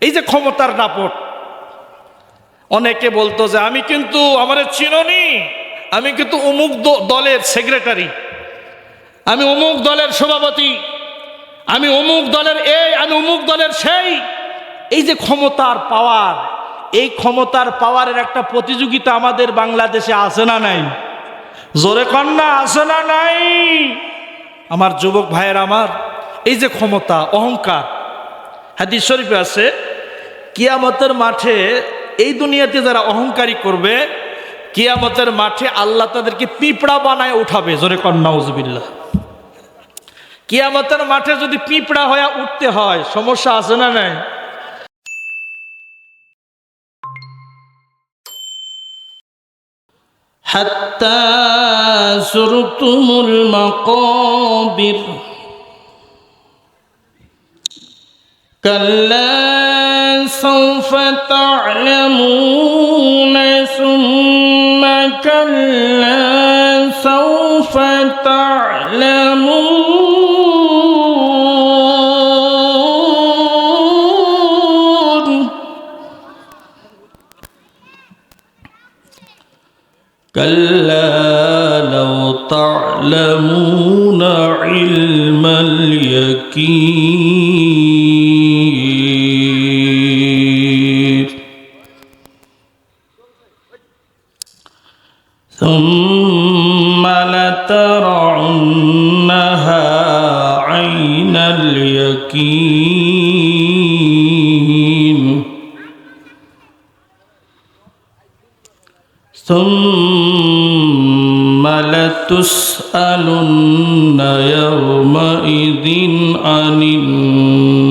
এই যে ক্ষমতার দাপট, অনেকে বলতো যে আমি কিন্তু আমারে চিননি, আমি কিন্তু অমুক দলের সেক্রেটারি, আমি অমুক দলের সভাপতি, আমি অমুক দলের আমি অমুক দলের সেই। এই যে ক্ষমতার পাওয়ার, এই ক্ষমতার পাওয়ারের একটা প্রতিযোগিতা আমাদের বাংলাদেশে আছে না নাই? জোরে কন্যা, আছে না নাই? আমার যুবক ভাইয়ের আমার, এই যে ক্ষমতা, অহংকার, হাদিস শরীফে আছে কিয়ামতের মাঠে এই দুনিয়াতে যারা অহংকারী করবে, কিয়ামতের মাঠে আল্লাহ তাদেরকে পিঁপড়া বানায় উঠাবে। জোরে কন্যা নাউজুবিল্লাহ। কিয়ামতের মাঠে যদি পিঁপড়া হয়ে উঠতে হয়, সমস্যা আছে না নাই? হাত্তা যুরতুমুল মাকাবির কাল্লা সাওফা তা'লামুনা সুম্মা কাল্লা সাওফা তা'লামুন কাল্লা লাউ তা'লামুনা ইলমাল ইয়াকিন সুম্মা লাতারাউন্নাহা আইনাল ইয়াকিন ثم لتسألن يومئذ عن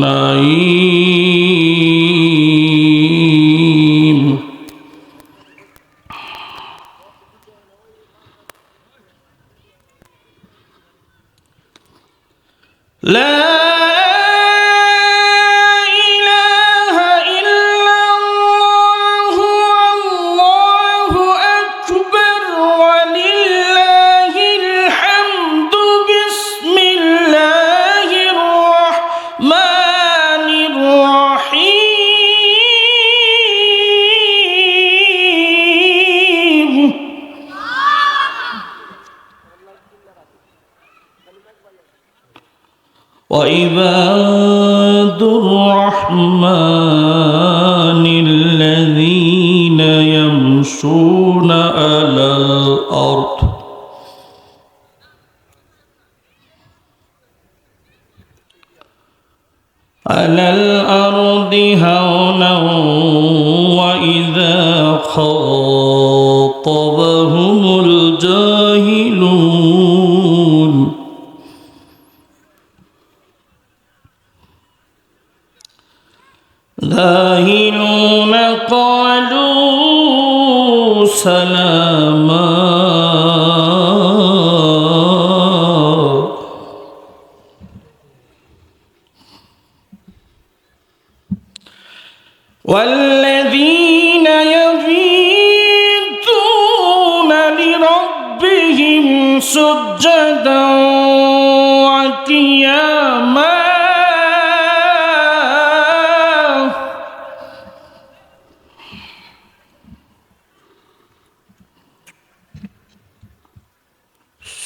النعيم لا وعباد الرحمن الذين يمشون على الأرض هونا وإذا خاطبهم الجاهلون ذاهلون قالوا سلاما والذين يبيتون لربهم سجدا وقياما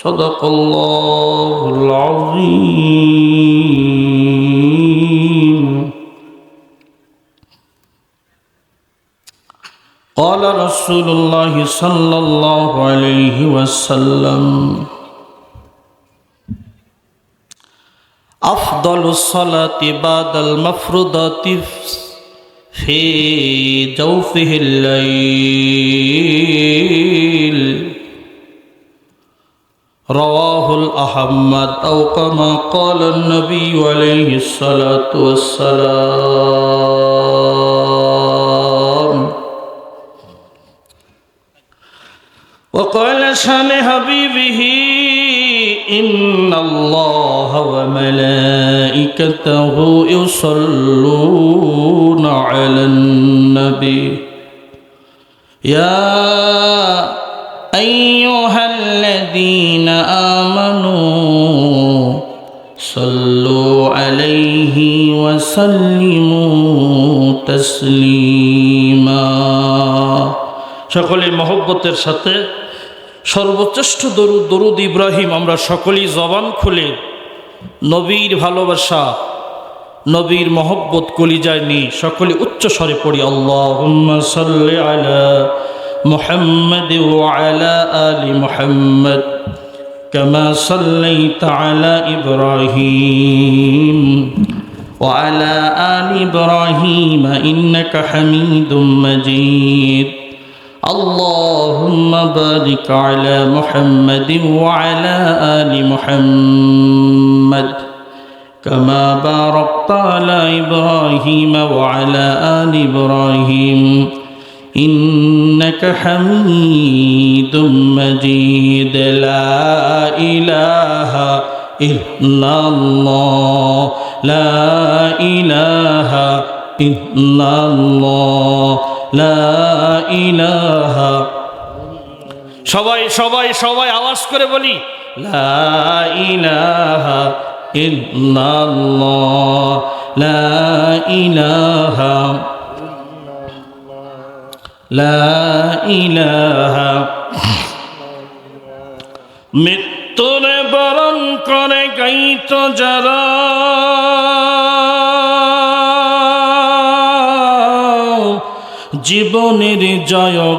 صدق الله العظيم. قال رسول الله صلى الله عليه وسلم أفضل الصلاة بعد المفروضات في جوفه الليل رواه الأحمد أو كما قال النبي عليه الصلاة والسلام. وقال شان حبيبه إن الله وملائكته يصلون على النبي يا أيها الذين آمنوا صلوا عليه وسلموا تسليما সকলে মহব্বতের সাথে সর্বশ্রেষ্ঠ দরুদ ইব্রাহিম আমরা সকলেই জবান খুলে নবীর ভালোবাসা নবীর মহব্বত কলিজায় নিয়ে সকলে উচ্চ স্বরে পড়ি আল্লাহুম্মা সাল্লি আলা মুহাম্মাদ ওয়া আলা আলি মুহাম্মাদ কামা সাল্লাইতা আলা ইব্রাহিম ওয়া আলা আলি ইব্রাহিম ইন্নাকা হামিদুম মাজিদ اللهم بارك على محمد وعلى آل محمد كما باركت على إبراهيم وعلى آل إبراهيم إنك حميد مجيد لا إله إلا الله لا إله إلا الله لا إله সবাই সবাই সবাই আওয়াজ করে বলি লা ইলাহা ইল্লাল্লাহ লা ইলাহা লা ইলাহা মৃত্যুর বরণ করে গাইত যারা জীবনের জয়গান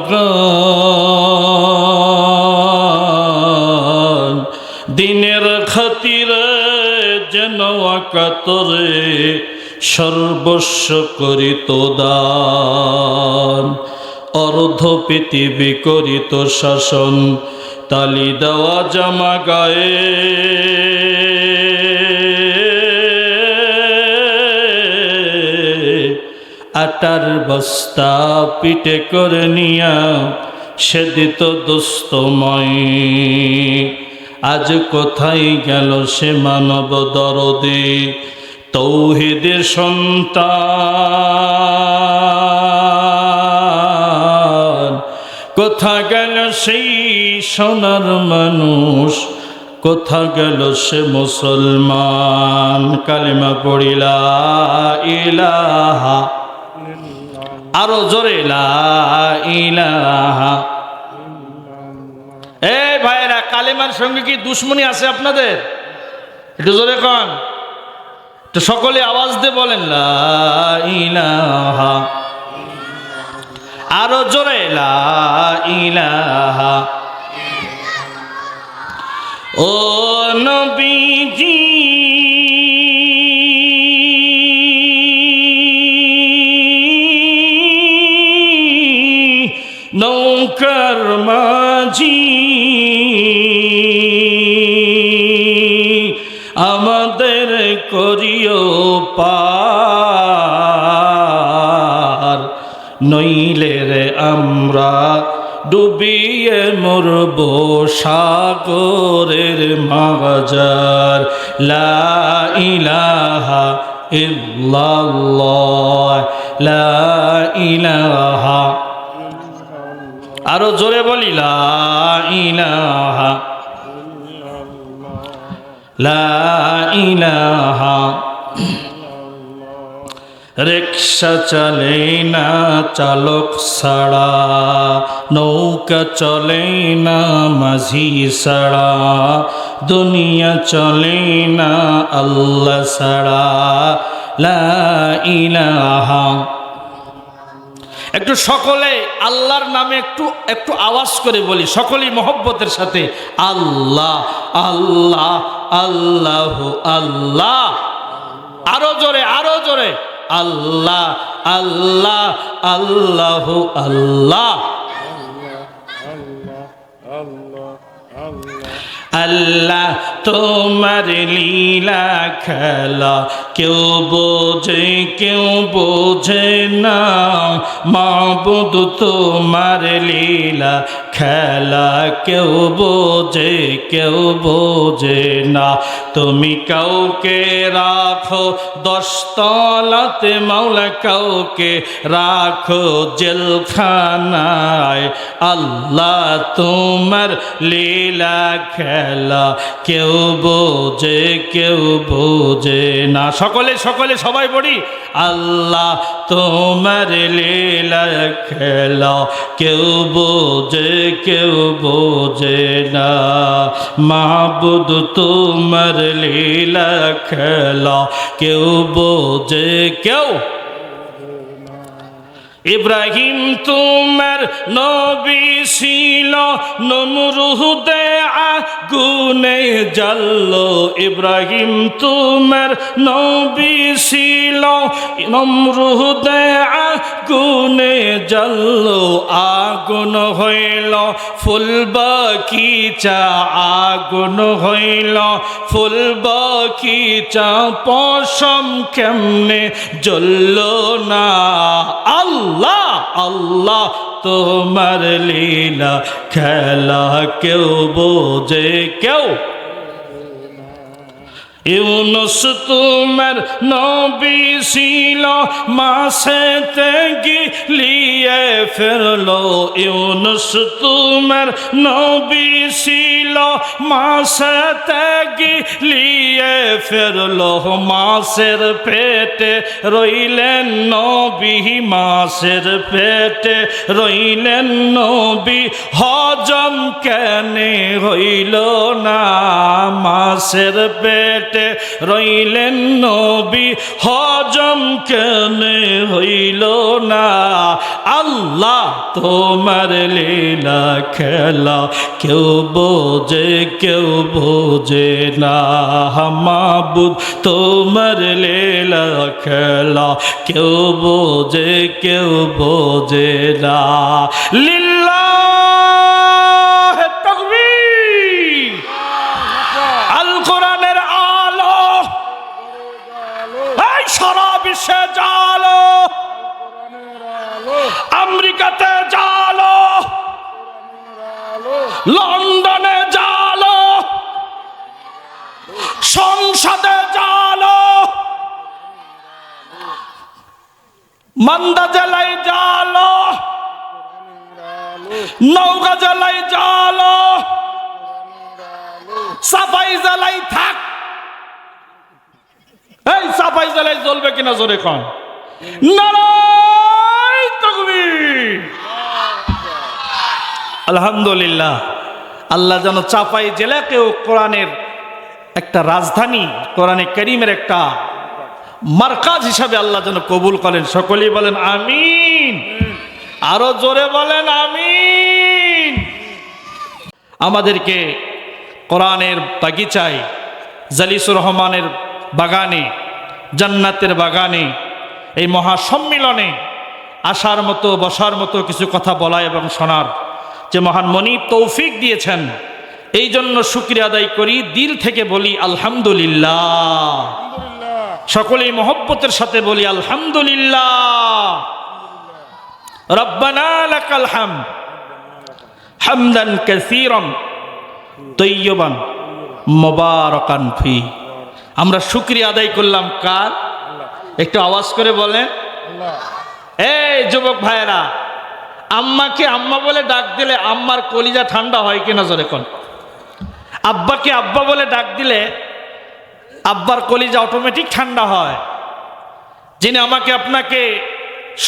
দিনের খাতিরে যেন আকাতরে সর্বস্ব করিত দান অর্ধ পৃথিবী করিত শাসন তালি দেওয়া জামা গায়ে আটার বস্তা পিঠে করে নিয়া সে দিত দোস্তময় আজ কোথায় গেল সে মানব দরদে তৌহিদের সন্তান কোথা গেল সেই সোনার মানুষ কোথা গেল সে মুসলমান কালেমা পড়িলা ইলাহা আরো জোরে লা ইলাহা এই ভাইরা কালেমার সঙ্গে কি দুশ্মনী আছে আপনাদের একটু জোরে কন তো সকলে আওয়াজ দিয়ে বলেন লা ইলাহা আরো জোরে লা ইলাহা ও নবীজি নৌকার মাঝি আমাদের করিও পার নইলে রে আমরা ডুবিয়ে মরব সাগরের মাঝার লা ইলাহা ইল্লাল্লাহ লা ইলাহা আরো জোরে বলি লা ইলাহা লা ইলাহা রিকশা চলে না চালক ছাড়া নৌকা চলে না মাঝি ছাড়া দুনিয়া চলে না আল্লাহ ছাড়া লা ইলাহা একটু সকলে আল্লাহর নামে একটু আওয়াজ করে বলি সকলেই মহব্বতের সাথে আল্লাহ আল্লাহ আল্লাহ আল্লাহ আরো জোরে আল্লাহ আল্লাহ আল্লাহ আল্লাহ আল্লাহ তোমার লীলা খেলা কেউ বোঝে না মাবুদ তোমার লীলা খেলা কেউ বোঝে না তুমি কাউকে রাখো 10 তলাতে মাওলা কাউকে রাখো জেলখানায় আল্লাহ তোমার লীলা খেলা কেউ বোঝে না সকলে সবাই পড়ি আল্লাহ তোমার লীলা খেলা কেউ বোঝে না মাবুদ তোমার লীলা খেলা কেউ বোঝে ইব্রাহিম তোমার নবী ছিল নমরুদে আগুনে জ্বললো ইব্রাহিম তোমার নবী ছিল নমরুদে আগুনে জ্বললো আগুন হইল ফুল বাগিচা আগুন হইল ফুল বাগিচা পশম কেমনে জ্বললো না আল্লাহ আল্লাহ তোমার লীলা খেলা কেউ বোঝে ইউনুস তোমার নবী ছিল মাছেতে গিলিয়ে ফেরলো ইউনুস তোমার নবী ছিল মাছেতে গিলিয়ে ফেরলো মাছের পেটে রইলেন নবী মাছের পেটে রইলেন নবী হজম কেনে হইল না মাছের পেটে রইলেন নবী হজম কেনে হইল না আল্লাহ তোমার লীলা খেলা কেউ বোঝে না মাবুদ তোমার লীলা খেলা কেউ বোঝে না লিল্লাহ তাকবীর আল কোরআনের সারা বিশ্বে জালো আমেরিকাতে জালো লন্ডনে জালো সংসদে জালো মান্দা জেলায় জালো নওগাঁ জেলায় জালো সাফাই জেলায় থাক এই সাফাই জেলায় জ্বলবে কিনা জোরে কোন নারায়ে তাকবীর আলহামদুলিল্লাহ আল্লাহ যেন চাপাই জেলাকেও কোরআনের একটা রাজধানী কোরআনে কারীমের একটা মারকাজ হিসাবে আল্লাহ যেন কবুল করেন সকলেই বলেন আমিন আরো জোরে বলেন আমিন আমাদেরকে কোরআনের বাগিচায় জালিসুর রহমানের বাগানে জান্নাতের বাগানে এই মহাসম্মিলনে আসার মতো বসার মতো কিছু কথা বলা এবং শোনার যে মহান মনিব তৌফিক দিয়েছেন এই জন্য শুকরিয়া আদায় করি দিল থেকে বলি আলহামদুলিল্লাহ সকলেই মহব্বতের সাথে বলি আলহামদুলিল্লাহ রব্বানা লাকাল হামদ হামদান কাসীরান তাইয়্যিবান মুবারাকান ফি আমরা শুকরিয়া আদায় করলাম কার একটু আওয়াজ করে বলেন এই যুবক ভাইরা আম্মাকে আম্মা বলে ডাক দিলে আম্মার কলিজা ঠান্ডা হয় কিনা জোরে কোন আব্বাকে আব্বা বলে ডাক দিলে আব্বার কলিজা অটোমেটিক ঠান্ডা হয় যিনি আমাকে আপনাকে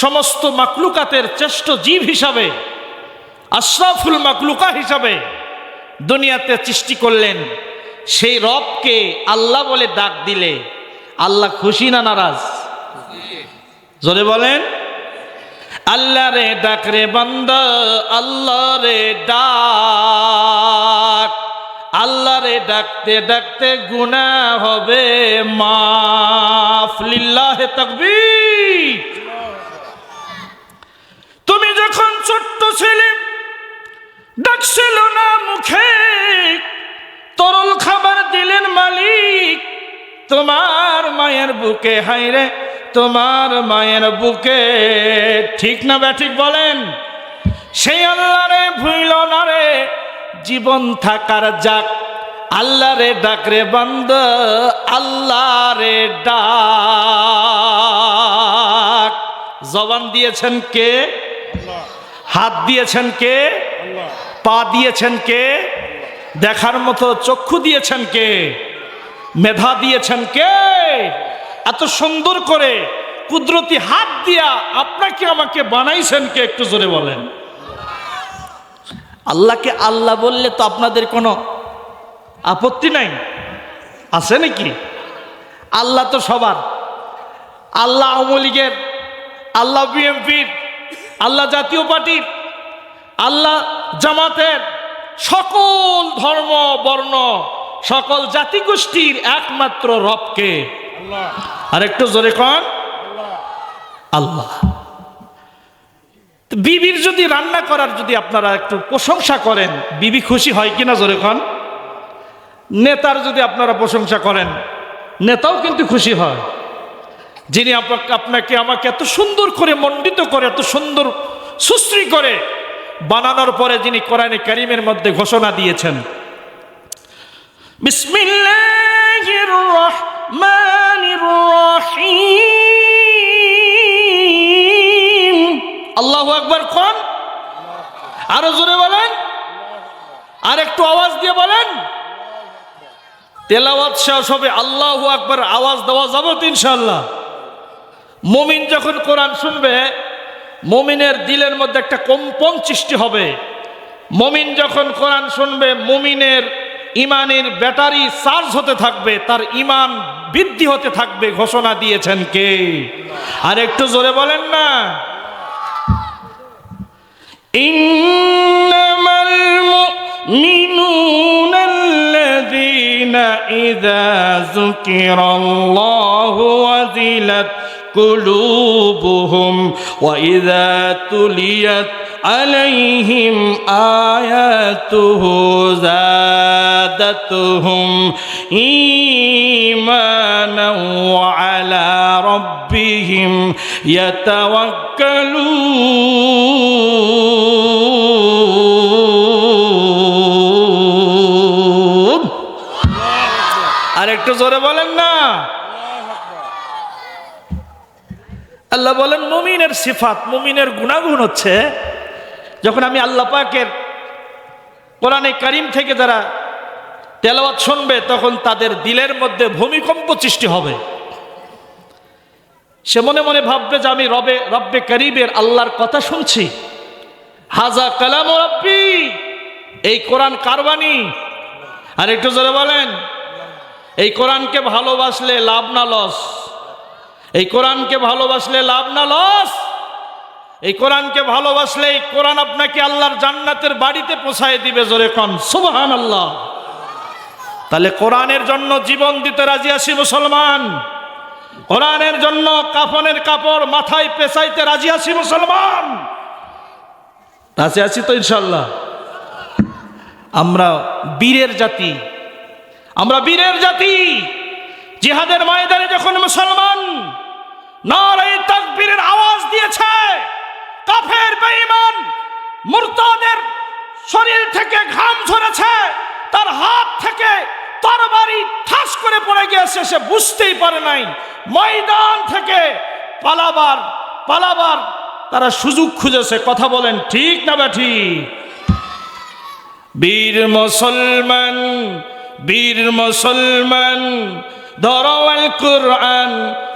সমস্ত মাকলুকাতের শ্রেষ্ঠ জীব হিসাবে আশরাফুল মাকলুকা হিসাবে দুনিয়াতে সৃষ্টি করলেন সেই রবকে আল্লাহ বলে ডাক দিলে আল্লাহ খুশি না নারাজ জোরে বলেন আল্লাহ রে ডাক রে বান্দা আল্লাহ রে ডাক আল্লাহ রে ডাকতে ডাকতে গুনাহ হবে মাফ লিল্লাহি তাকবীর তুমি যখন ছোট্ট ছিলে ডাকছিল না মুখে তরল খাবার দিলেন মালিক তোমার মায়ের বুকে হায়রে তোমার মায়ের বুকে ঠিক না ব্যাঠিক বলেন সেই আল্লাহরে ভুইল না রে, জীবন থাকার যাক আল্লাহরে ডাক রে বান্দা, আল্লাহরে ডাক। জবান দিয়েছেন কে? হাত দিয়েছেন কে? পা দিয়েছেন কে? দেখার মতো চক্ষু দিয়েছেন কে? মেধা দিয়েছেন কে? এত সুন্দর করে কুদরতি হাত দিয়া আপনাকে আমাকে বানাইছেন কে? একটু জোরে বলেন। আল্লাহকে আল্লাহ বললে তো আপনাদের কোনো আপত্তি নাই, আছে নাকি? আল্লাহ তো সবার। আল্লাহ আওয়ামী লীগের, আল্লাহ বিএনপির, আল্লাহ জাতীয় পার্টির, আল্লাহ জামাতের, সকল ধর্ম বর্ণ সকল জাতিগোষ্ঠীর একমাত্র রবকে। আর একটু জোরে কন আল্লাহ। বিবির যদি রান্না করার যদি আপনারা একটু প্রশংসা করেন, বিবি খুশি হয় কিনা জোরে কন? নেতার যদি আপনারা প্রশংসা করেন, নেতাও কিন্তু খুশি হয়। যিনি আপনাকে আমাকে এত সুন্দর করে মণ্ডিত করে, এত সুন্দর সুশ্রী করে বানানোর পরে যিনি কোরআনে কারীমের মধ্যে ঘোষণা দিয়েছেন, বিসমিল্লাহির রহমানির রহিম। আল্লাহু আকবার কোন? আরো জোরে বলেন, আর একটু আওয়াজ দিয়ে বলেন। তেলাওয়াত শেষ হবে, আল্লাহু আকবার আওয়াজ দেওয়া যাবে তো ইনশাআল্লাহ। মুমিন যখন কোরআন শুনবে, মুমিনের দিলের মধ্যে একটা কম্পন সৃষ্টি হবে। মুমিন যখন কোরআন শুনবে, মুমিনের ইমানের ব্যাটারি চার্জ হতে থাকবে, তার ইমান বৃদ্ধি হতে থাকবে। ঘোষণা দিয়েছেন কে? আর একটু জোরে বলেন না। ইন্নামাল মুমিনুনাল্লাযীনা ইযা যুকিরাল্লাহু ওয়াজিলাত قلوبهم وإذا تليت عليهم آياته زادتهم إيمانا وعلى ربهم يتوكلون। আর একটু জোরে বলেন না। আল্লাহ বলেন মুমিনের সিফাত, মুমিনের গুণাগুণ হচ্ছে, যখন আমি আল্লাহ পাকের কোরআনে কারীম থেকে যারা তেলাওয়াত শুনবে, তখন তাদের দিলের মধ্যে ভূমিকম্প সৃষ্টি হবে। সে মনে মনে ভাববে যে আমি রব্বে কারীমের আল্লাহর কথা শুনছি। হাজা কালাম রাব্বি, এই কোরআন কার বাণী? আর একটু জোরে বলেন। এই কোরআনকে ভালোবাসলে লাভ না লস? এই কোরআনকে ভালোবাসলে লাভ না লস? এই কোরআনকে ভালোবাসলে এই কোরআন আপনাকে আল্লাহর জান্নাতের বাড়িতে পৌঁছায় দিবে। জোরে কোন সুবহানাল্লাহ। তাহলে কোরআনের জন্য জীবন দিতে রাজি আছি মুসলমান। কোরআনের জন্য কাফনের কাপড় মাথায় পেঁচাইতে রাজি আছি মুসলমান। রাজি আছি তো ইনশাআল্লাহ। আমরা বীরের জাতি, আমরা বীরের জাতি। জিহাদের ময়দানে যখন মুসলমান নারে তাকবীরের আওয়াজ দিয়েছে, কাফের বেঈমান মুরতাদের শরীর থেকে ঘাম ঝরেছে, তার হাত থেকে তরবারি ঠাস করে পড়ে গিয়েছে, সে বুঝতেই পারে নাই। ময়দান থেকে পালাবার তারা সুযোগ খুঁজেছে। কথা বলেন ঠিক না ঠিক? বীর মুসলমান, বীর মুসলমান, ধরো আল কুরআন,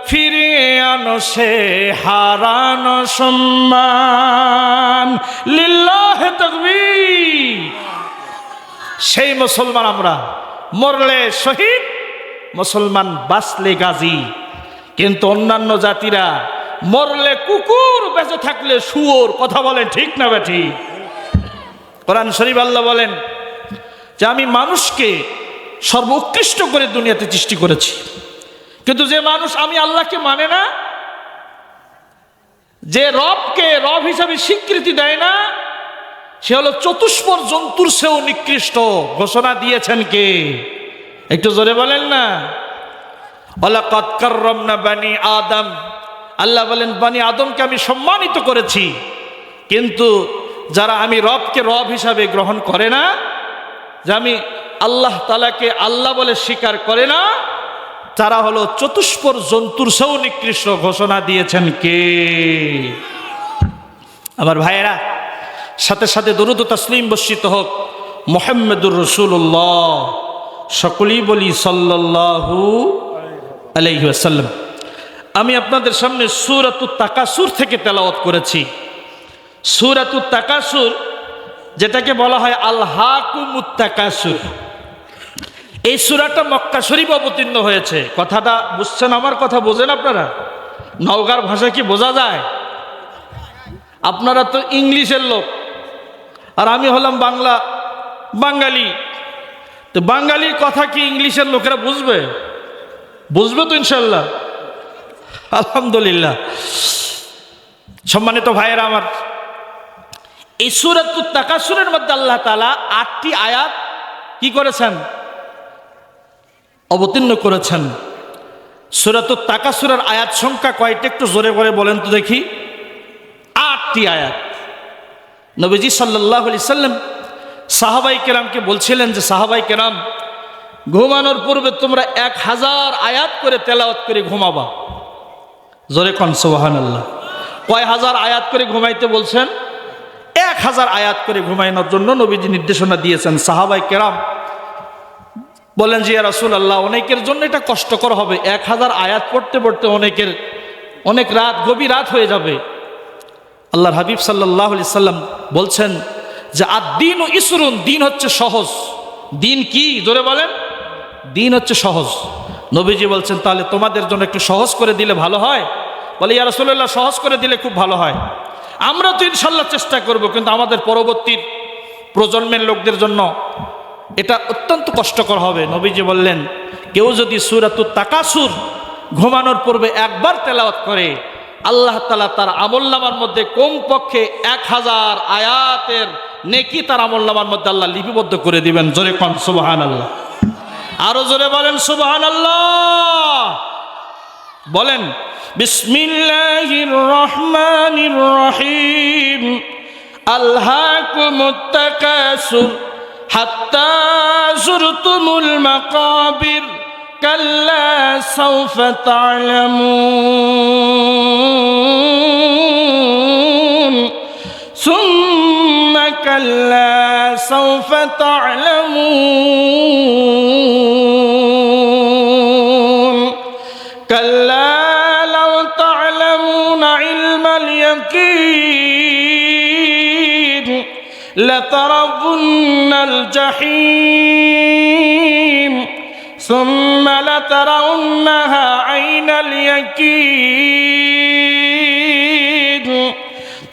ফিরিয়ে আনো সে হারানো সম্মান। লিল্লাহি তাকবীর। সেই মুসলমান আমরা, মরলে শহীদ, মুসলমান বাঁচলে গাজী। কিন্তু অন্যান্য জাতিরা মরলে কুকুর, বেঁচে থাকলে শুয়োর। কথা বলেন ঠিক না বেঠি? কোরআন শরীফ আল্লাহ বলেন যে আমি মানুষকে সর্বোৎকৃষ্ট করে দুনিয়াতে সৃষ্টি করেছি, কিন্তু যে মানুষ আমি আল্লাহকে মানে না, যে রবকে রব হিসাবে স্বীকৃতি দেয় না, সে হলো চতুষ্পদ জন্তুর চেয়েও নিকৃষ্ট। ঘোষণা দিয়েছেন কে? একটু জোরে বলেন না। ওয়ালাকাদ কাররামনা বানি আদম। আল্লাহ বলেন বানি আদমকে আমি সম্মানিত করেছি, কিন্তু যারা আমি রবকে রব হিসাবে গ্রহণ করে না, যে আমি আল্লাহ তাআলাকে আল্লাহ বলে স্বীকার করে না, তারা হলো চতুষ্পর জন্তুর চেয়েও নিকৃষ্ট ঘোষণা দিয়েছেন কে? আমার ভাইয়েরা, সাথে সাথে দরুদ ও তাসলিম বর্ষিত হোক মুহাম্মদুর রাসূলুল্লাহ, সকলেই বলি সাল্লাল্লাহু আলাইহি ওয়াসাল্লাম। আমি আপনাদের সামনে সূরাতুত তাকাসুর থেকে তেলাওয়াত করেছি। সূরাতুত তাকাসুর, যেটাকে বলা হয় আলহাকুমুত তাকাসুর, এই সূরাটা মক্কা শরীফ অবতীর্ণ হয়েছে। কথাটা বুঝছেন? আমার কথা বোঝেন আপনারা? নওগাঁর ভাষা কি বোঝা যায়? আপনারা তো ইংলিশের লোক, আর আমি হলাম বাঙালি। তো বাঙালির কথা কি ইংলিশের লোকেরা বুঝবে? বুঝবে তো ইনশাল্লাহ, আলহামদুলিল্লাহ। সম্মানিত ভাইয়েরা আমার, এই সূরাতুত তাকাসুরের মধ্যে আল্লাহ তাআলা 8টি আয়াত কি করেছেন? অবতীর্ণ করেছেন। সূরাতুত তাকাসুরের আয়াত সংখ্যা কয়টা একটু জোরে করে বলেন তো দেখি? 8টি আয়াত। নবীজি সাল্লাল্লাহু আলাইহি সাল্লাম সাহাবাই কেরামকে বলছিলেন যে, সাহাবাই কেরাম, ঘুমানোর পূর্বে তোমরা 1000 আয়াত করে তেলাওয়াত করে ঘুমাবা। জোরে কোন সুবহানাল্লাহ। কয় হাজার আয়াত করে ঘুমাইতে বলছেন? 1000 আয়াত করে ঘুমানোর জন্য নবীজি নির্দেশনা দিয়েছেন। সাহাবাই কেরাম বলেন যে, ইয়া রাসূলুল্লাহ, অনেকের জন্য এটা কষ্টকর হবে, 1000 আয়াত পড়তে পড়তে অনেক রাত, গভীর রাত হয়ে যাবে। আল্লাহর হাবিব সাল্লাল্লাহু আলাইহি সাল্লাম বলছেন যে, আদ-দীনু ইসরুন, দিন হচ্ছে সহজ। দিন কি? জোরে বলেন। দিন হচ্ছে সহজ। নবীজি বলছেন, তাহলে তোমাদের জন্য একটু সহজ করে দিলে ভালো হয়। বলে, ইয়া রাসূলুল্লাহ, সহজ করে দিলে খুব ভালো হয়। আমরা তো ইনশাল্লাহ চেষ্টা করব, কিন্তু আমাদের পরবর্তী প্রজন্মের লোকদের জন্য এটা অত্যন্ত কষ্টকর হবে। নবীজি বললেন, কেউ যদি সূরাতুত তাকাসুর ঘুমানোর পূর্বে একবার তেলাওয়াত করে, আল্লাহ তাআলা তার আমলনামার মধ্যে কমপক্ষে 1000 আয়াতের নেকি তার আমলনামার মধ্যে আল্লাহ লিপিবদ্ধ করে দিবেন। জোরে কোন সুবহানাল্লাহ। আরো জোরে বলেন সুবহানাল্লাহ। বলেন, বিসমিল্লাহির রহমানির রহিম। আলহাকুমুত তাকাসুর হাত্তা যুরতুমুল মাকাবির কাল্লা সাউফা তা'লামুন সুম্মা কাল্লা সাউফা তা'লামুন কাল্লা লাউ তা'লামুনা ইলমাল ইয়াকিন লাতারাউন্নাল জাহিম সুম্মা লাতারাউন্নাহা আইনাল ইয়াকিন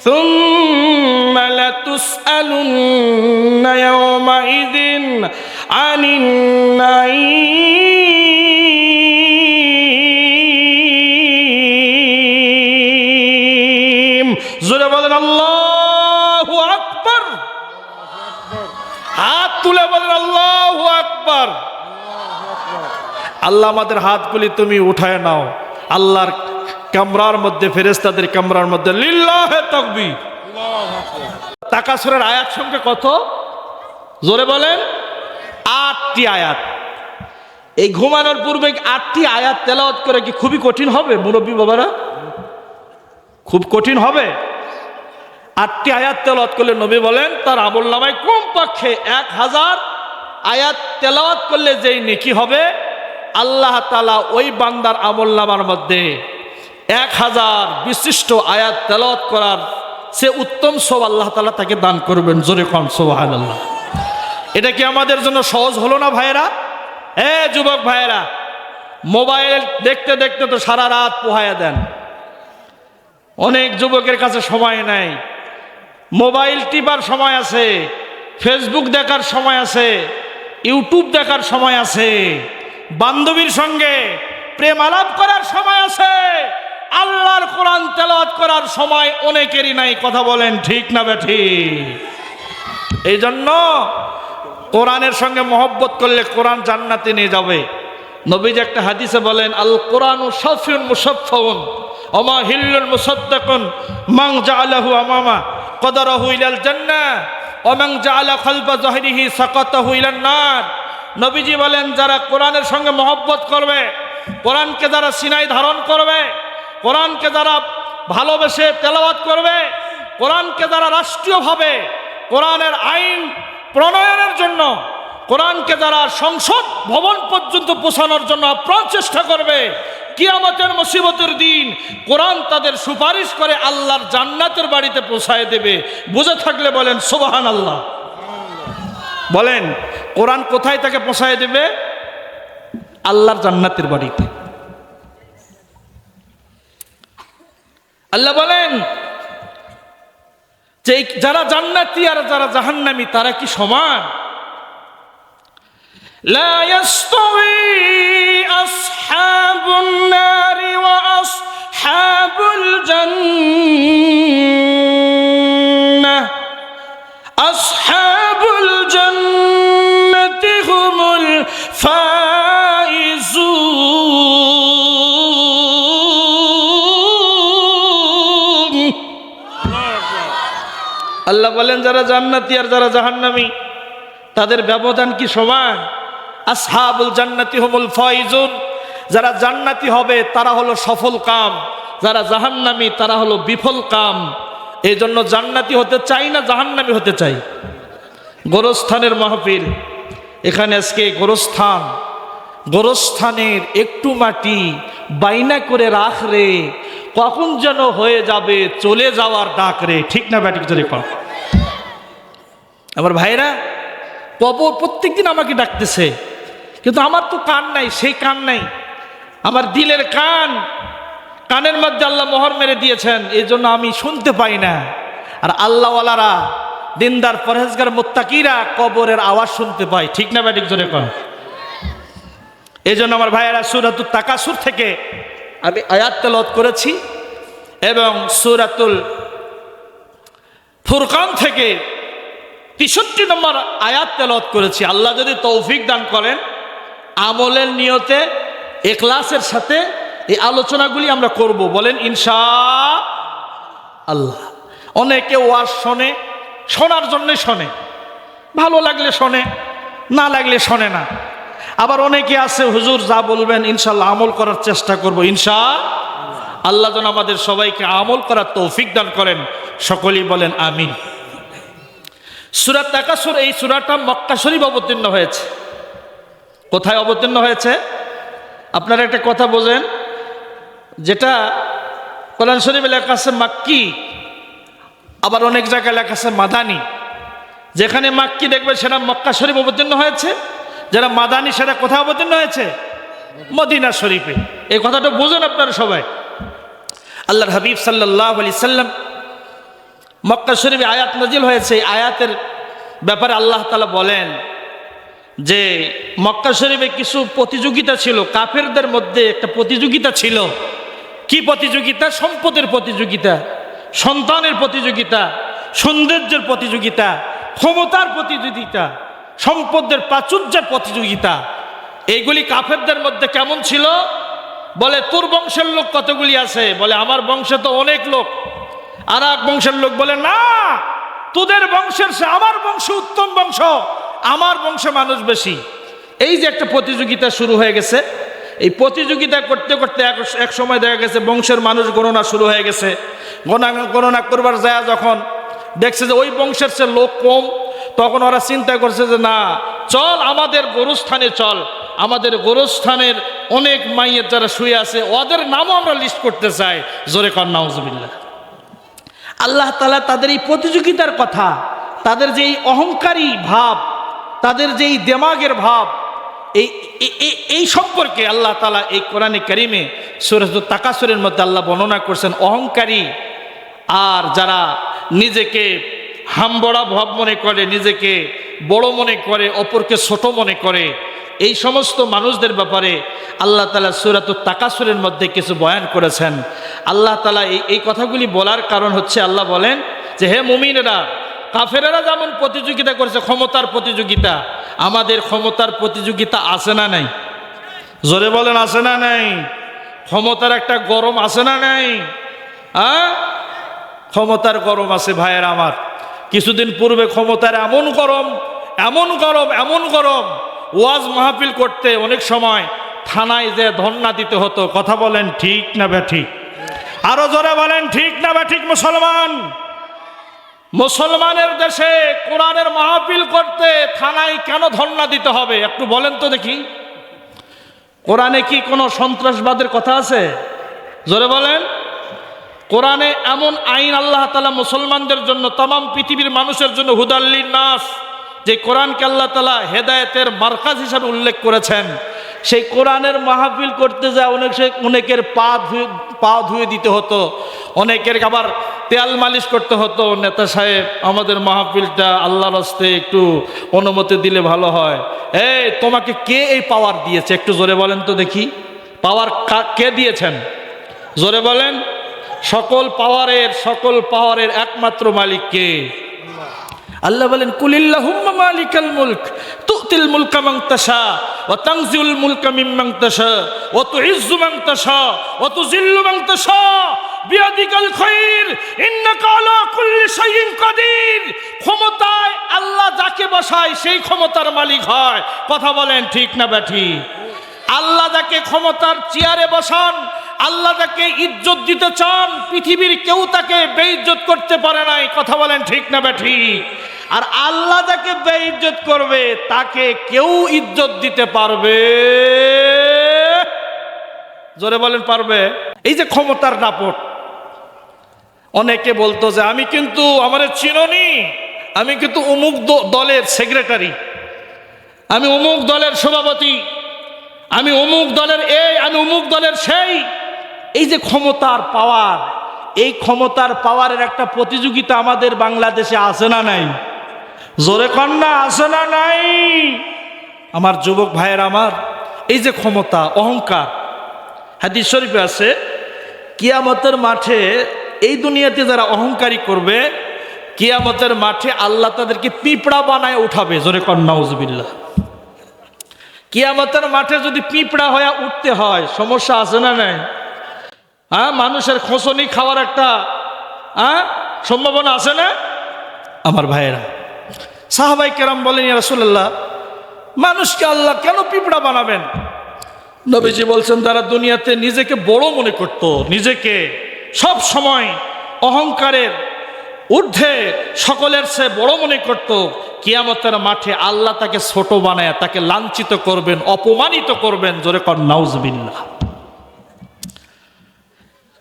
সুম্মা লাতুসআলুন্না ইয়াওমাইযিন আনিন নাঈম। জোরে বলেন আল্লাহু আকবার। হাত তুলে বলেন আল্লাহু আকবার। আল্লাহ, আমাদের হাতগুলি তুমি উঠায় নাও। আল্লাহর কামরার মধ্যে, ফেরেশতাদের কামরার মধ্যে লিল্লাহে তাকবীর। তাকাসুরের আয়াত সংখ্যা কত? জোরে বলেন। 8টি আয়াত। এই ঘুমানোর পূর্বে 8টি আয়াত তেলাওয়াত করে কি খুবই কঠিন হবে মুরব্বী বাবারা? খুব কঠিন হবে। 8টি আয়াত তেলাওয়াত করলে নবী বলেন তার আমলনামায় কমপক্ষে 1000 আয়াত তেলাওয়াত করলে যেই নেকি হবে, আল্লাহ তাআলা ওই বান্দার আমলনামার মধ্যে 1000 বিশিষ্ট আয়াত তেলাওয়াত করার সে উত্তম সওয়াব আল্লাহ তাআলা তাকে দান করবেন। জোরে কোন সুবহানাল্লাহ। এটা কি আমাদের জন্য সহজ হলো না ভাইয়েরা? যুবক ভাইয়েরা, মোবাইল দেখতে দেখতে তো সারা রাত পোহায়া দেন। অনেক যুবকের কাছে সময় নাই। মোবাইল টিপার সময় আছে, ফেসবুক দেখার সময় আছে, ইউটিউব দেখার সময় আছে, বান্ধবীর সঙ্গে প্রেম আলাপ করার সময় আছে, আল্লাহর কোরআন তেলাওয়াত করার সময় অনেকেরই নাই। কথা বলেন ঠিক না বেঠিক? এই জন্য কোরআনের সঙ্গে মহব্বত করলে কোরআন জান্নাতে নিয়ে যাবে। নবীজি একটা হাদিসে বলেন, আল কোরআনু শাফিউন মুশাফফাউন ওয়া মা হিল্লুন মুসাদ্দাকুন মান জাআলাহু আমামা। কদরহু ইলাল জান্নাহ ওয়া মান জাআলা খালফা যাহরিহি সাকাতাহু ইলান নার। নবীজি বলেন, যারা কোরআনের সঙ্গে মহব্বত করবে, কোরআনকে যারা সিনায় ধারণ করবে, কোরআনকে যারা ভালোবেসে তেলাওয়াত করবে, কোরআনকে যারা রাষ্ট্রীয়ভাবে কোরআনের আইন প্রণয়নের জন্য, কোরআনকে যারা সংসদ ভবন পর্যন্ত পৌঁছানোর জন্য আপ্রাণ চেষ্টা করবে, কিয়ামতের মুসিবতের দিন কোরআন তাদের সুপারিশ করে আল্লাহর জান্নাতের বাড়িতে পৌঁছায় দেবে। বুঝে থাকলে বলেন সুবহানাল্লাহ। বলেন, কোরআন কোথায় তাকে পৌঁছায় দেবে? আল্লাহর জান্নাতের বাড়িতে। আল্লাহ বলেন যে যারা জান্নাতি আর যারা জাহান্নামী তারা কি সমান? লা ইয়াস্তাওয়ি আসহাবুন নারি ওয়া আসহাবুল জান্নাহ আসহাবুল জান্নাতি হুমুল ফাইজুন। আল্লাহ বলেন, যারা জান্নাতি আর যারা জাহান্নামী তাদের ব্যবধান কি সমান? আসহাবুল জান্নাতি হুমুল ফাইজুন, যারা জান্নাতি হবে তারা হলো সফল কাম, যারা জাহান্নামী তারা হলো বিফল কাম। এই জন্য জান্নাতি হতে চাই না জাহান্নামী হতে চাই। গোরস্থানের মাহফিল, এখানে আজকে গোরস্থান, গোরস্থানের একটু মাটি বাইনা করে রাখ রে, কখন যেন হয়ে যাবে চলে যাওয়ার ডাক রে। ঠিক না ব্যাটিক জোরে কর। আমার ভাইরা, কবর প্রত্যেকদিন আমাকে ডাকতেছে, কিন্তু আমার তো কান নাই, সেই কান নাই, আমার দিলের কান, কানের মধ্যে আল্লাহ মোহর মেরে দিয়েছেন, এই জন্য আমি শুনতে পাই না। আর আল্লাহওয়ালারা, দিনদার পরহেজগার মুত্তাকিরা কবরের আওয়াজ শুনতে পায়। ঠিক না ব্যাটিক জোরে কর। এই জন্য আমার ভাইয়েরা, সূরাতুত তাকাসুর থেকে আমি আয়াত তেলাওয়াত করেছি এবং সূরাতুল ফুরকান থেকে ৬৩ নম্বর আয়াত তেলাওয়াত করেছি। আল্লাহ যদি তৌফিক দান করেন, আমলের নিয়তে ইখলাসের সাথে এই আলোচনাগুলি আমরা করব। বলেন ইনশাআল্লাহ। অনেকে ওয়াজ শোনে, শোনার জন্যে শোনে, ভালো লাগলে শোনে, না লাগলে শোনে না। আবার অনেকে আছে, হুজুর যা বলবেন ইনশাআল্লাহ আমল করার চেষ্টা করব। ইনশাআল্লাহ যেন আমাদের সবাইকে আমল করার তৌফিক দান করেন। সকলেই বলেন আমিন। সূরা তাকাসুর, এই সূরাটা মক্কা শরীফ অবতীর্ণ হয়েছে। কোথায় অবতীর্ণ হয়েছে? আপনারা একটা কথা বোঝেন, যেটা কোরআন শরীফে লেখা আছে মাক্কি, আবার অনেক জায়গায় লেখা আছে মাদানি। যেখানে মাক্কি দেখবে সেটা মক্কা শরীফ অবতীর্ণ হয়েছে, যারা মাদানি সেটা কোথায় অবতীর্ণ হয়েছে? মদিনা শরীফে। এই কথাটা বোঝেন আপনারা সবাই। আল্লাহর হাবিব সাল্লাল্লাহু আলাইহি সাল্লাম, মক্কা শরীফে আয়াত নাজিল হয়েছে। এই আয়াতের ব্যাপারে আল্লাহ তাআলা বলেন যে মক্কা শরীফে কিছু প্রতিযোগিতা ছিল, কাফেরদের মধ্যে একটা প্রতিযোগিতা ছিল। কি প্রতিযোগিতা? সম্পদের প্রতিযোগিতা, সন্তানের প্রতিযোগিতা, সৌন্দর্যের প্রতিযোগিতা, ক্ষমতার প্রতিযোগিতা, সম্পদের প্রাচুর্যের প্রতিযোগিতা। এইগুলি কাফেরদের মধ্যে কেমন ছিল? বলে, তোর বংশের লোক কতগুলি আছে? বলে, আমার বংশে তো অনেক লোক। আর এক বংশের লোক বলে, না, তোদের বংশের সে আমার বংশ উত্তম বংশ, আমার বংশে মানুষ বেশি। এই যে একটা প্রতিযোগিতা শুরু হয়ে গেছে, এই প্রতিযোগিতা করতে করতে এক সময় দেখা গেছে বংশের মানুষ গণনা শুরু হয়ে গেছে। গণনা করবার যায় যখন দেখছে যে ওই বংশের সে লোক কম, তখন ওরা চিন্তা করছে যে না, চল আমাদের গোরস্থানে চল, আমাদের গোরস্থানের অনেক মাইয়ের যারা শুয়ে আছে ওদের নামও আমরা লিস্ট করতে চাই। জোরে কর নাউজুবিল্লাহ। আল্লাহ তাআলা তাদের এই প্রতিযোগিতার কথা, তাদের যে এই অহংকারী ভাব, তাদের যে এই দেমাগের ভাব, এই সম্পর্কে আল্লাহ তাআলা এই কোরআনে কারিমে সূরাতুত তাকাসুরের মধ্যে আল্লাহ বর্ণনা করছেন। অহংকারী আর যারা নিজেকে হামবড়া ভাব মনে করে, নিজেকে বড় মনে করে, অপরকে ছোট মনে করে, এই সমস্ত মানুষদের ব্যাপারে আল্লাহ তাআলা সূরাতুত তাকাসুরের মধ্যে কিছু বয়ান করেছেন। আল্লাহ তাআলা এই কথাগুলি বলার কারণ হচ্ছে, আল্লাহ বলেন যে হে মুমিনেরা, কাফেরেরা যেমন প্রতিযোগিতা করেছে ক্ষমতার প্রতিযোগিতা, আমাদের ক্ষমতার প্রতিযোগিতা আছে না নাই? জোরে বলেন, আছে না নাই? ক্ষমতার একটা গরম আছে না নাই? ক্ষমতার গরম আছে ভাইয়ের আমার। কিছুদিন পূর্বে ক্ষমতার এমন গরম, এমন গরম, এমন গরম, ওয়াজ মাহফিল করতে অনেক সময় থানায় যে ধর্ণা দিতে হতো। কথা বলেন ঠিক না ব্যাঠিক? আরো জোরে বলেন ঠিক না ব্যাঠিক? মুসলমান, মুসলমানের দেশে কোরআনের মাহফিল করতে থানায় কেন ধর্ণা দিতে হবে একটু বলেন তো দেখি। কোরআনে কি কোনো সন্ত্রাসবাদের কথা আছে? জোরে বলেন। কোরআনে এমন আইন আল্লাহ তাআলা মুসলমানদের জন্য, তামাম পৃথিবীর মানুষের জন্য হুদাল্লিন নাস, যে কোরআনকে আল্লাহ তাআলা হেদায়েতের মারকাজ হিসাবে উল্লেখ করেছেন, সেই কোরআনের মাহফিল করতে যায় অনেকের পা ধুয়ে দিতে হতো, অনেকের আবার তেল মালিশ করতে হতো। নেতা সাহেব, আমাদের মাহফিলটা আল্লাহর রাস্তে একটু অনুমতি দিলে ভালো হয়। এই তোমাকে কে এই পাওয়ার দিয়েছে একটু জোরে বলেন তো দেখি। পাওয়ার কে দিয়েছেন? জোরে বলেন। সকল পাওয়ারের একমাত্র মালিক কে? আল্লাহ বলেন, কুলিল্লাহুম্মা মালিকাল মুলক তুতিল মুলকা মান তাশা ওয়া তানজিউল মুলকা মিম্মান তাশা ওয়া তুইজ্জু মান তাশা ওয়া তুযিল্লু মান তাশা বিয়াদিকাল খায়র ইন্নাকা আলা কুল্লি শাইইন কাদির। ক্ষমতায় আল্লাহ যাকে বসায় সেই ক্ষমতার মালিক হয়। কথা বলেন ঠিক না ব্যাঠিক? আল্লাহ যাকে ক্ষমতার চেয়ারে বসান, আল্লাহ তাকে ইজ্জত দিতে চান, পৃথিবীর কেউ তাকে বেইজ্জত করতে পারে নাই। কথা বলেন ঠিক না ব্যাঠিক? আর আল্লাহ যাকে বেইজ্জত করবে তাকে কেউ ইজ্জত দিতে পারবে? জোরে বলেন পারবে? এই যে ক্ষমতার দাপট, অনেকে বলতো যে আমি কিন্তু, আমার চিননি, আমি কিন্তু অমুক দলের সেক্রেটারি, আমি অমুক দলের সভাপতি, আমি অমুক দলের এই, আমি অমুক দলের সেই। এই যে ক্ষমতার পাওয়ার, এই ক্ষমতার পাওয়ারের একটা প্রতিযোগিতা আমাদের বাংলাদেশে আছে না নাই? জোরে কন্যা আছে না নাই? আমার যুবক ভাইয়ের আমার, এই যে ক্ষমতা, অহংকার, হাদিস শরীফে আছে কিয়ামতের মাঠে এই দুনিয়াতে যারা অহংকারী করবে, কিয়ামতের মাঠে আল্লাহ তাদেরকে পিঁপড়া বানায় উঠাবে। জোরে কন্যা নাউজুবিল্লাহ। কিয়ামতের মাঠে যদি পিঁপড়া হয়ে উঠতে হয়, সমস্যা আছে না নাই? হ্যাঁ, মানুষের খোঁচনি খাওয়ার একটা সম্ভাবনা আছে না? আমার ভাইয়েরা, সাহাবাই কেরাম বলেন, ইয়া রাসূলুল্লাহ, মানুষকে আল্লাহ কেন পিঁপড়া বানাবেন? নবীজি বলছেন, যারা দুনিয়াতে নিজেকে বড় মনে করত, নিজেকে সব সময় অহংকারের ঊর্ধ্বে সকলের চেয়ে বড় মনে করত, কিয়ামতের মাঠে আল্লাহ তাকে ছোট বানায় তাকে লাঞ্ছিত করবেন, অপমানিত করবেন। জোরে কর নাউজুবিল্লাহ।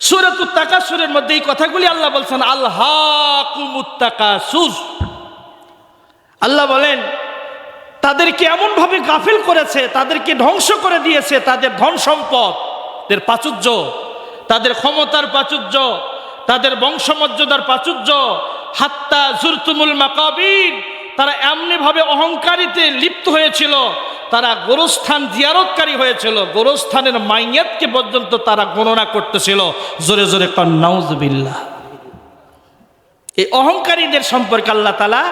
সূরাতুত তাকাসুরের মধ্যে এই কথাগুলি আল্লাহ বলছেন, আলহাকুমুত তাকাসুর। আল্লাহ বলেন, তাদেরকে এমন ভাবে গাফিল করেছে, তাদেরকে ধ্বংস করে দিয়েছে, তাদের ধন সম্পদের প্রাচুর্য, তাদের ক্ষমতার প্রাচুর্য, তাদের বংশমর্যাদার প্রাচুর্য, হাত্তা জুরতুমুল মাকাবির। তারা এমনি ভাবে অহংকারিতে লিপ্ত হয়েছিল, তারা গোরস্থান জিয়ারতকারী হয়েছিল, গোরস্থানের মাইয়াতকে পর্যন্ত তারা গণনা করতেছিল। জোরে জোরে কন নাউজুবিল্লাহ। এই অহংকারীদের সম্পর্কে আল্লাহ তাআলা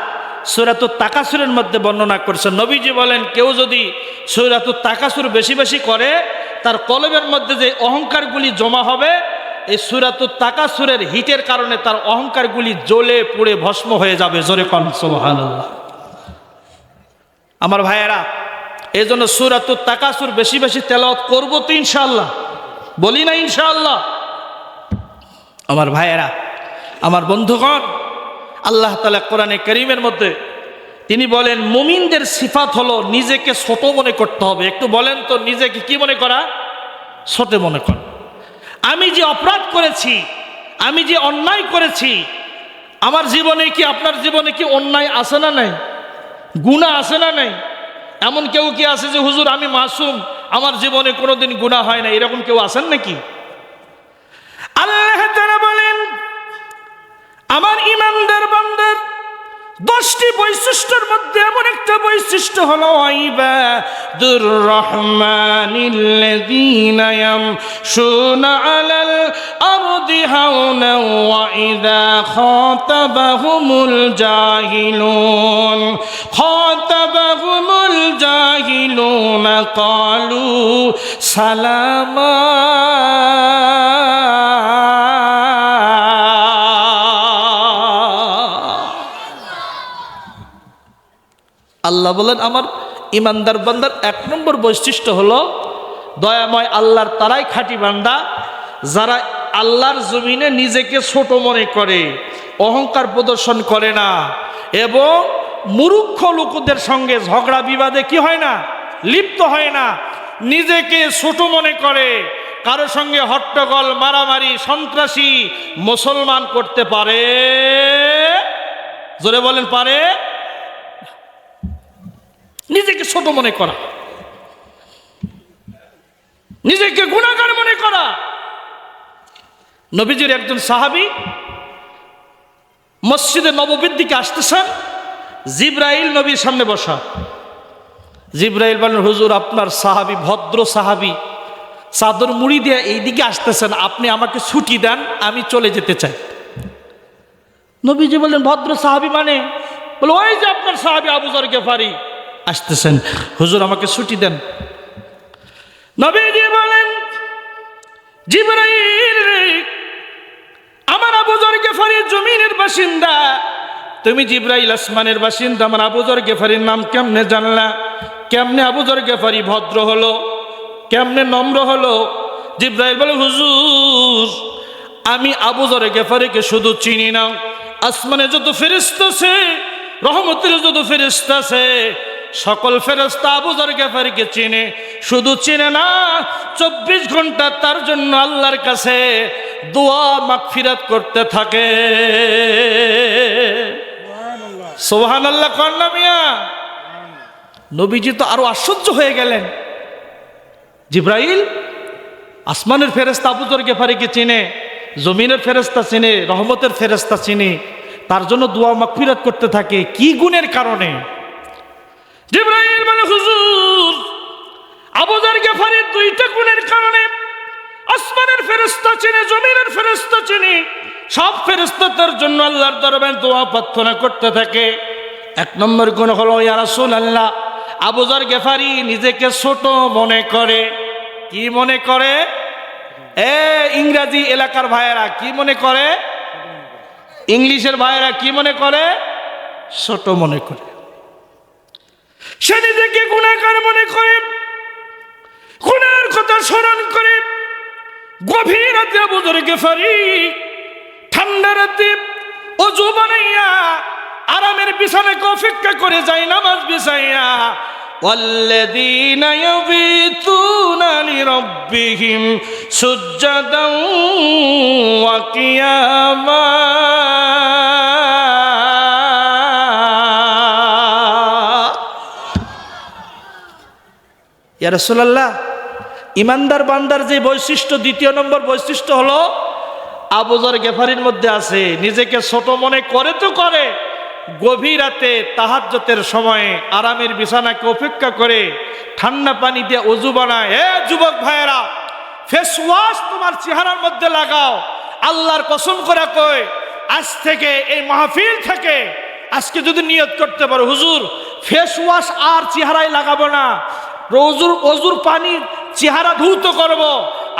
সূরাতুত তাকাসুরের মধ্যে বর্ণনা করেছেন। নবীজি বলেন, কেউ যদি সূরাতুত তাকাসুর বেশি বেশি করে, তার কলবের মধ্যে যে অহংকারগুলি জমা হবে, এই সূরাতুত তাকাসুরের হিটের কারণে তার অহংকারগুলি জ্বলে পুড়ে ভস্ম হয়ে যাবে। জোরে কন সুবহানাল্লাহ। আমার ভাইয়েরা, এই জন্য সূরাতুত তাকাসুর বেশি বেশি তেলাওয়াত করব তো ইনশাআল্লাহ, বলি না ইনশাআল্লাহ? আমার ভাইয়েরা, আমার বন্ধুগণ, আল্লাহ তাআলা কোরআনে কারীমের মধ্যে তিনি বলেন, মুমিনদের সিফাত হলো নিজেকে ছোট মনে করতে হবে। একটু বলেন তো, নিজেকে কি মনে করা? ছোট মনে করা। আমি যে অপরাধ করেছি, আমি যে অন্যায় করেছি, আমার জীবনে কি, আপনার জীবনে কি অন্যায় আছে না নাই? গুনাহ আছে না নাই? এমন কেউ কি আছে যে হুজুর আমি মাসুম, আমার জীবনে কোনোদিন গুনাহ হয় না, এরকম কেউ আছেন নাকি? আল্লাহ তাআলা বলেন, আমার ঈমানদার বান্দার 10টি বৈশিষ্ট্যের মধ্যে এমন একটা বৈশিষ্ট্য হলো ইবাদুর রহমানিল্লাযীনা ইয়ামশুনা আলাল আরদি হাওনা ওয়া ইযা খাতাবাহুমুল জাহিলুনা ক্বালু সালামা। আল্লাহ বলেন আমার ইমানদার বান্দার 1 নম্বর বৈশিষ্ট্য হলো দয়াময় আল্লাহর তারাই খাঁটি বান্দা, যারা আল্লাহর জমিনে নিজেকে ছোট মনে করে, অহংকার প্রদর্শন করে না, এবং মূর্খ লোকদের সঙ্গে ঝগড়া বিবাদে কি হয় না, লিপ্ত হয় না, নিজেকে ছোট মনে করে, কারো সঙ্গে হট্টগোল মারামারি সন্ত্রাসী মুসলমান করতে পারে? জোরে বলেন পারে? নিজেকে ছোট মনে করা, নিজেকে গুনাহগার মনে করা। নবীজির একজন সাহাবী মসজিদে নববীর দিকে আসতেছেন, জিব্রাইল নবীর সামনে বসা। জিব্রাইল বলেন হুজুর আপনার সাহাবী, ভদ্র সাহাবী, চাদর মুড়ি দিয়ে এইদিকে আসতেছেন, আপনি আমাকে ছুটি দেন, আমি চলে যেতে চাই। নবীজি বললেন ভদ্র সাহাবী মানে? বলে ওই যে আপনার সাহাবী আবু যর গিফারি আসতেছেন, হুজুর আমাকে ছুটি দেন। নবীজি বলেন জিবরাইল আমার আবু যর গিফারি জমিনের বাসিন্দা, তুমি জিবরাইল আসমানের বাসিন্দা, আমার আবু যর গিফারির নাম কেমনে জানলা? কেমনে আবু যর গিফারি ভদ্র হলো, কেমনে নম্র হলো? জিবরাইল বলে হুজুর আমি আবু যর গিফারিকে শুধু চিনি না, আসমানে যত ফেরেশতা আছে, রহমতের যত ফেরেশতা আছে, সকল ফেরেশতা আবু যর গিফারিকে চিনে, শুধু চিনে না 24 ঘন্টা তার জন্য আল্লাহর কাছে দোয়া মাগফিরাত করতে থাকে। সুবহানাল্লাহ কন্যা মিয়া। নবীজি তো আরো আশ্চর্য হয়ে গেলেন, জিবরাইল আসমানের ফেরেশতা আবু যর গিফারিকে চিনে, জমিনের ফেরেশতা চিনে, রহমতের ফেরেশতা চিনে, তার জন্য দোয়া মাগফিরাত করতে থাকে, কি গুণের কারণে? জিবরাইল বলে হুজুর আবু যর গিফারির 2টা গুণের কারণে আসমানের ফেরেশতা চিনে, জমিনের ফেরেশতা চিনে, সব ফেরেশতা তার জন্য আল্লাহর দরবারে দোয়া প্রার্থনা করতে থাকে। 1 নম্বর গুণ হলো ইয়া রাসূলুল্লাহ আবু যর গিফারি নিজেকে ছোট মনে করে। কি মনে করে? ইংরেজি এলাকার ভাইয়েরা কি মনে করে? ইংলিশের ভাইয়েরা কি মনে করে? ছোট মনে করে। সে নিজেকে গুনাহগার মনে করে, গুনাহের কথা স্মরণ করে। গভীর রাতে আবু যর গিফারি ঠান্ডা রাতে ওযু বানাইয়া আরামের বিছানাকে অপেক্ষা করে যায় নামাজ বিছাইয়া। والذين يبيتون لربهم سجدا وقياما ইয়া রাসূলুল্লাহ ইমানদার বান্দার যে বৈশিষ্ট্য, 2 নম্বর বৈশিষ্ট্য হলো আবু যর গিফারির মধ্যে আছে, নিজেকে ছোট মনে করে তো করে, গভীর রাতে তাহাজ্জুদের সময়ে আরামের বিছানাকে অপেক্ষা করে ঠান্ডা পানি দিয়ে ওযু বানায়। যুবক ভাইয়েরা, ফেস ওয়াশ তোমার চেহারার মধ্যে লাগাও। আল্লাহর কসম করে কই, আজ থেকে এই মাহফিল থেকে আজকে যদি নিয়ত করতে পারো হুজুর ফেস ওয়াশ আর চেহারায় লাগাবো না, ওযুর পানি চেহারা ধৌত করব,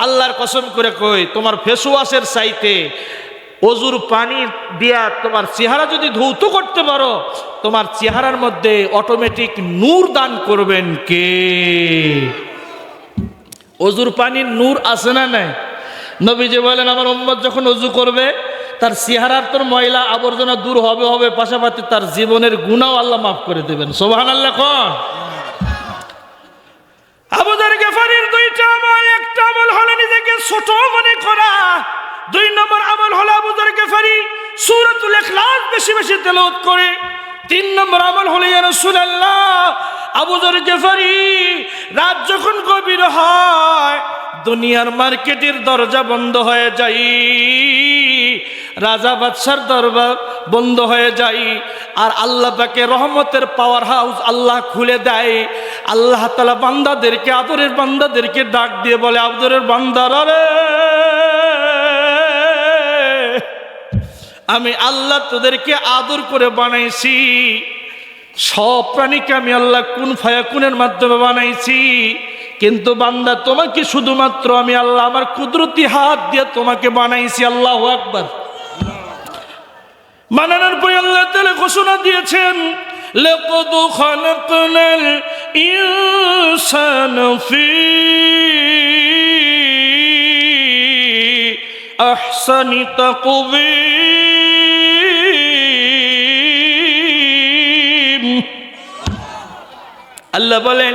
আল্লাহর কসম করে কই তোমার ফেস ওয়াশের চাইতে ওযুর পানি দিয়া তোমার চেহারা যদি ধৌত করতে পারো, তোমার চেহারার মধ্যে অটোমেটিক নূর দান করবেন কে? ওযুর পানির নূর আছে না নাই? নবীজি বলেন আমার উম্মত যখন ওযু করবে তার চেহারার তোর ময়লা আবর্জনা দূর হবে, পাশাপাশি তার জীবনের গুনাহ আল্লাহ মাফ করে দেবেন। সুবহানাল্লাহ কোন? আবু যর গিফারির 2টা আমল, একটা আমল হলো নিজেকে ছোট মনে করা, 2 নম্বর আমল হলো আবু যর গিফারি সূরাতুল ইখলাস বেশি বেশি তেলাওয়াত করে, 3 নম্বর আমল হলো ইয়া রাসূলুল্লাহ আবু যর গিফারি রাত যখন গভীর হয় দুনিয়ার মার্কেটের দরজা বন্ধ হয়ে যায়, রাজা বাদশার দরবার বন্ধ হয়ে যায়, আর আল্লাহ পাকে রহমতের পাওয়ার হাউস আল্লাহ খুলে দেয়। আল্লাহ তাআলা বান্দাদেরকে, আদরের বান্দাদেরকে ডাক দিয়ে বলে আদরের বান্দারা রে, আমি আল্লাহ তোদেরকে আদর করে বানাইছি, সব প্রাণীকে আমি আল্লাহ কুন ফায়াকুনের মাধ্যমে বানাইছি, কিন্তু বান্দা তোমাকে শুধুমাত্র আমি আল্লাহ আমার কুদরতি হাত দিয়ে তোমাকে বানাইছি। আল্লাহু আকবার। বানানোর পরে আল্লাহ তাআলা ঘোষণা দিয়েছেন لقد خلقنا الإنسان في أحسن تقويم আল্লাহ বলেন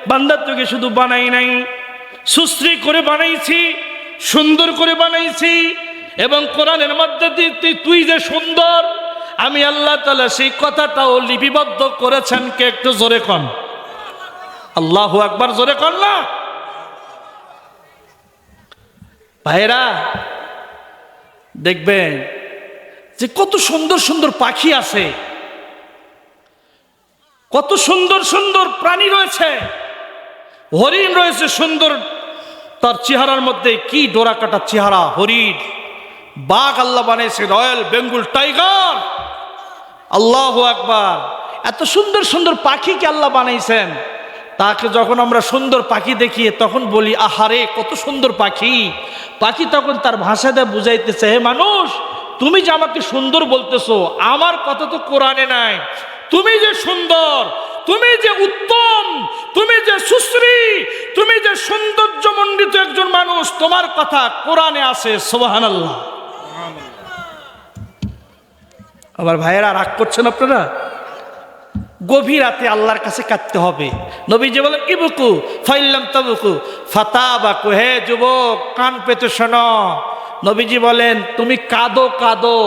বান্দা তোকে শুধু বানাই নাই, সুশ্রী করে বানাইছি, সুন্দর করে বানাইছি। এবং কোরআনের মধ্যে তুই যে সুন্দর, আমি আল্লাহ তাআলা সেই কথাটাও লিপিবদ্ধ করেছেন। কে একটু জোরে কন আল্লাহু আকবার, জোরে কন না ভাইরা। দেখবেন যে কত সুন্দর সুন্দর পাখি আছে, কত সুন্দর সুন্দর প্রাণী রয়েছে, হরিণ রয়েছে সুন্দর, তার চেহারার মধ্যে কি ডোরা কাটা চেহারা, হরিণ। বাঘ আল্লাহ বানিয়েছে, রয়্যাল বেঙ্গল টাইগার, আল্লাহু আকবার। এত সুন্দর সুন্দর পাখিকে আল্লাহ বানাইছেন। তাকে যখন আমরা সুন্দর পাখি দেখি তখন বলি আহারে কত সুন্দর পাখি। পাখি তখন তার ভাষা দিয়ে বুঝাইতেছে, হে মানুষ, তুমি যে আমাকে সুন্দর বলতেছো, আমার কথা তো কোরআনে নাই। তুমি যে সুন্দর, তুমি যে উত্তম, তুমি যে সুশ্রী, তুমি যে সৌন্দর্যমণ্ডিত একজন মানুষ, তোমার কথা কোরআনে আছে। সুবহানাল্লাহ। আবার ভাইয়েরা রাগ করছেন আপনারা? গভীর রাতে আল্লাহর কাছে কাঁদতে হবে। নবীজি বলেন ইবকু ফাইল্লাম তাবকু ফাতাবাকু। হে যুবক, কান পেতে শোনো। নবীজি বলেন তুমি কাঁদো কাঁদো,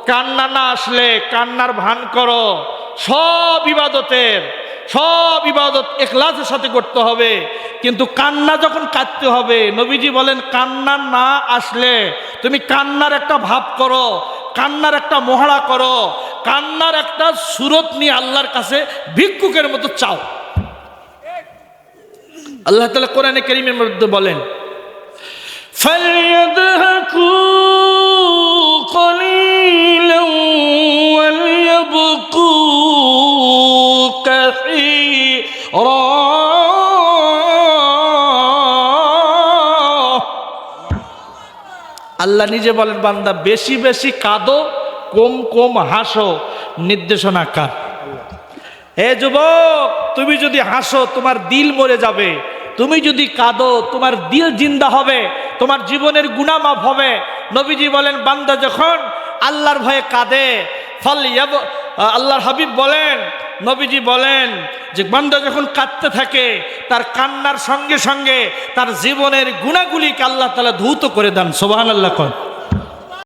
কান্না না আসলে কান্নার ভান করো। সব ইবাদত ইখলাসের সাথে করতে হবে, কিন্তু কান্না যখন কাঁদতে হবে, নবীজি বলেন কান্না না আসলে তুমি কান্নার একটা ভাব করো, কান্নার একটা মহড়া করো, কান্নার একটা সুরত নিয়ে আল্লাহর কাছে ভিক্ষুকের মতো চাও। আল্লাহ তাআলা কোরআনে কারীমের মধ্যে বলেন ফালইয়াদহাকু কলিলান ওয়ালইয়াবকু কাসীরা। আল্লাহ নিজে বলেন বান্দা বেশি বেশি কাঁদো, কম কম হাসো। নির্দেশনা কার? হে যুবক, তুমি যদি হাসো তোমার দিল মরে যাবে, তুমি যদি কাঁদো তোমার দিল জিন্দা হবে, তোমার জীবনের গুনাহ মাফ হবে। নবীজি বলেন বান্দা যখন আল্লাহর ভয়ে কাঁদে, আল্লাহর হাবিব বলেন, নবীজি বলেন যে বান্দা যখন কাঁদতে থাকে তার কান্নার সঙ্গে সঙ্গে তার জীবনের গুনাহগুলিকে আল্লাহ তাআলা ধৌত করে দেন। সুবহানাল্লাহ।